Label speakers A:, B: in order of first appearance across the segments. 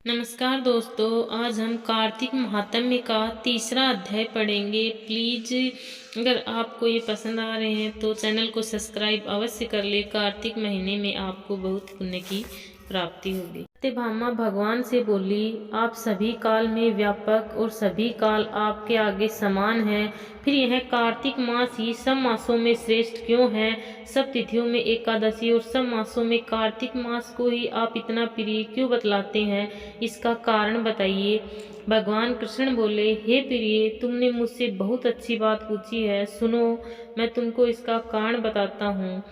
A: नमस्कार दोस्तों, आज हम कार्तिक महात्म्य का तीसरा अध्याय पढ़ेंगे। प्लीज़ अगर आपको ये पसंद आ रहे हैं तो चैनल को सब्सक्राइब अवश्य कर ले। कार्तिक महीने में आपको बहुत पुण्य की प्राप्ति होगी। सत्यभामा भगवान से बोली, आप सभी काल में व्यापक और सभी काल आपके आगे समान हैं। फिर यह कार्तिक मास ही सब मासों में श्रेष्ठ क्यों है? सब तिथियों में एकादशी और सब मासों में कार्तिक मास को ही आप इतना प्रिय क्यों बतलाते हैं? इसका कारण बताइए। भगवान कृष्ण बोले, हे प्रिय, तुमने मुझसे बहुत अच्छी बात पूछी है। सुनो, मैं तुमको इसका कारण बताता हूँ।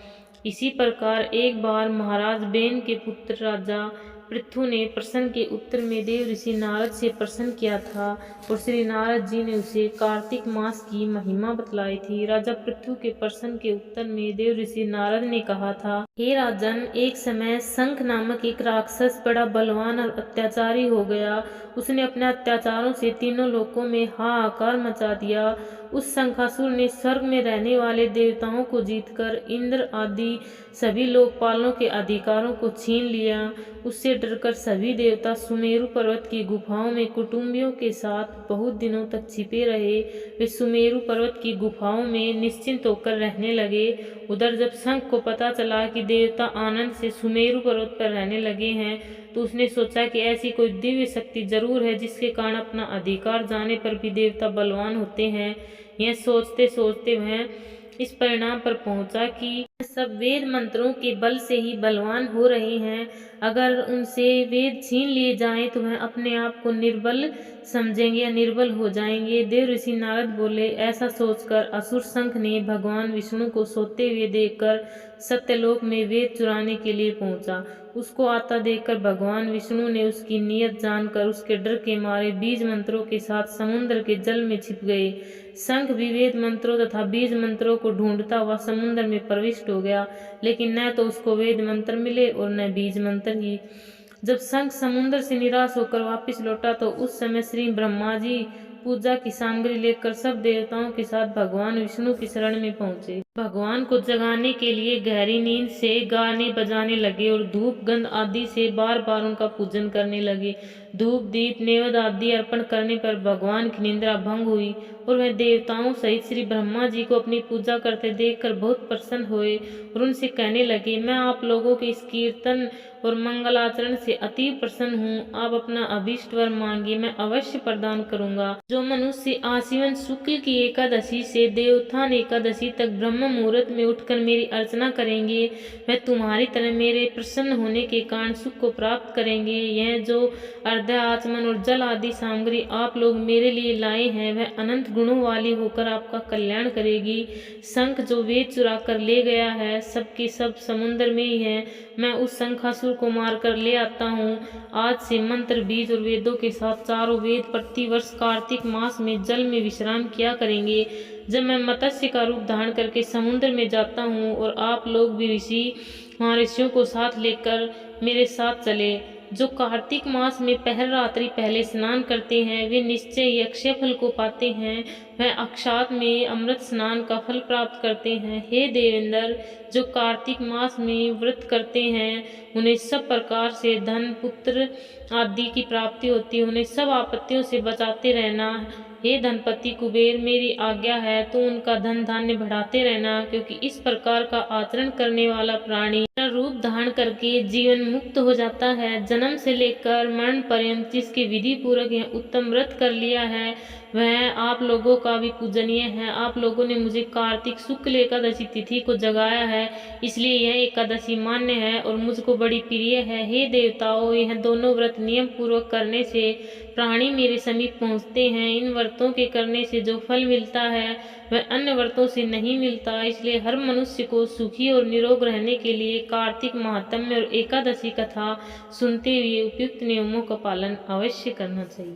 A: इसी प्रकार एक बार महाराज बेन के पुत्र राजा पृथु ने प्रश्न के उत्तर में देव ऋषि नारद से प्रश्न किया था और श्री नारद जी ने उसे कार्तिक मास की महिमा बतलाई थी। राजा पृथु के प्रश्न के उत्तर में देव ऋषि नारद ने कहा था, हे राजन, एक समय शंख नामक एक राक्षस बड़ा बलवान और अत्याचारी हो गया। उसने अपने अत्याचारों से तीनों लोकों में हाहाकार मचा दिया। उस शंखासुर ने स्वर्ग में रहने वाले देवताओं को जीतकर इंद्र आदि सभी लोकपालों के अधिकारों को छीन लिया। उससे डरकर सभी देवता सुमेरु पर्वत की गुफाओं में कुटुंबियों के साथ बहुत दिनों तक छिपे रहे। वे सुमेरु पर्वत की गुफाओं में निश्चिंत होकर रहने लगे। उधर जब शंख को पता चला कि देवता आनंद से सुमेरु पर्वत पर रहने लगे हैं, तो उसने सोचा कि ऐसी कोई दिव्य शक्ति जरूर है जिसके कारण अपना अधिकार जाने पर भी देवता बलवान होते हैं। यह सोचते सोचते वह इस परिणाम पर पहुंचा कि सब वेद मंत्रों के बल से ही बलवान हो रहे हैं। अगर उनसे वेद छीन लिए जाएं तो वह अपने आप को निर्बल समझेंगे या निर्बल हो जाएंगे। देव ऋषि नारद बोले, ऐसा सोचकर असुर शंख ने भगवान विष्णु को सोते हुए देखकर सत्यलोक में वेद चुराने के लिए पहुंचा। उसको आता देखकर भगवान विष्णु ने उसकी नीयत जानकर उसके डर के मारे बीज मंत्रों के साथ समुद्र के जल में छिप गए। शंख भी वेद मंत्रों तथा बीज मंत्रों को ढूंढता हुआ समुद्र में प्रविष्ट हो गया, लेकिन न तो उसको वेद मंत्र मिले और न बीज मंत्र ही। जब शंख समुद्र से निराश होकर वापस लौटा तो उस समय श्री ब्रह्मा जी पूजा की सामग्री लेकर सब देवताओं के साथ भगवान विष्णु की शरण में पहुंचे। भगवान को जगाने के लिए गहरी नींद से गाने बजाने लगे और धूप गंध आदि से बार बार उनका पूजन करने लगे। धूप दीप नैवेद्य आदि अर्पण करने पर भगवान की निंद्रा भंग हुई और वह देवताओं सहित श्री ब्रह्मा जी को अपनी पूजा करते देखकर बहुत प्रसन्न हुए और उनसे कहने लगे, मैं आप लोगों के इस कीर्तन और मंगलाचरण से अति प्रसन्न हूँ। आप अपना अभीष्ट वर मांगिए, मैं अवश्य प्रदान करूंगा। जो मनुष्य आश्विन शुक्ल की एकादशी से देवोत्थान एकादशी तक ब्रह्म मुहूर्त में उठकर मेरी अर्चना करेंगे, वह तुम्हारी तरह मेरे प्रसन्न होने के कारण सुख को प्राप्त करेंगे। यह जो अर्घ्य आचमन और जल आदि सामग्री आप लोग मेरे लिए लाए हैं, वह अनंत गुणों वाली होकर आपका कल्याण करेगी। शंख जो वेद चुरा कर ले गया है, सबके सब समुद्र में ही है। मैं उस शंखासुर को मारकर ले आता हूँ। आज से मंत्र बीज और वेदों के साथ चारों वेद प्रतिवर्ष कार्तिक मास में जल में विश्राम किया करेंगे। जब मैं मत्स्य का रूप धारण करके समुद्र में जाता हूँ और आप लोग भी ऋषियों को साथ लेकर मेरे साथ चले। जो कार्तिक मास में पहल रात्रि पहले स्नान करते हैं, वे निश्चय ही अक्षय फल को पाते हैं। वह अक्षात में अमृत स्नान का फल प्राप्त करते हैं। हे देवेंद्र, जो कार्तिक मास में व्रत करते हैं, उन्हें सब प्रकार से धन पुत्र आदि की प्राप्ति होती है। उन्हें सब आपत्तियों से बचाते रहना। हे धनपति कुबेर, मेरी आज्ञा है तो उनका धन धान्य बढ़ाते रहना, क्योंकि इस प्रकार का आचरण करने वाला प्राणी रूप धारण करके जीवन मुक्त हो जाता है। जन्म से लेकर मरण पर्यंत जिसके विधि पूर्वक यह उत्तम व्रत कर लिया है, वह आप लोगों का भी पूजनीय है। आप लोगों ने मुझे कार्तिक शुक्ल एकादशी तिथि को जगाया है, इसलिए यह एकादशी मान्य है और मुझको बड़ी प्रिय है। हे देवताओं, यह दोनों व्रत नियम पूर्वक करने से प्राणी मेरे समीप पहुँचते हैं। इन व्रतों के करने से जो फल मिलता है वह अन्य व्रतों से नहीं मिलता। इसलिए हर मनुष्य को सुखी और निरोग रहने के लिए कार्तिक महात्म्य और एकादशी कथा सुनते हुए उपयुक्त नियमों का पालन अवश्य करना चाहिए।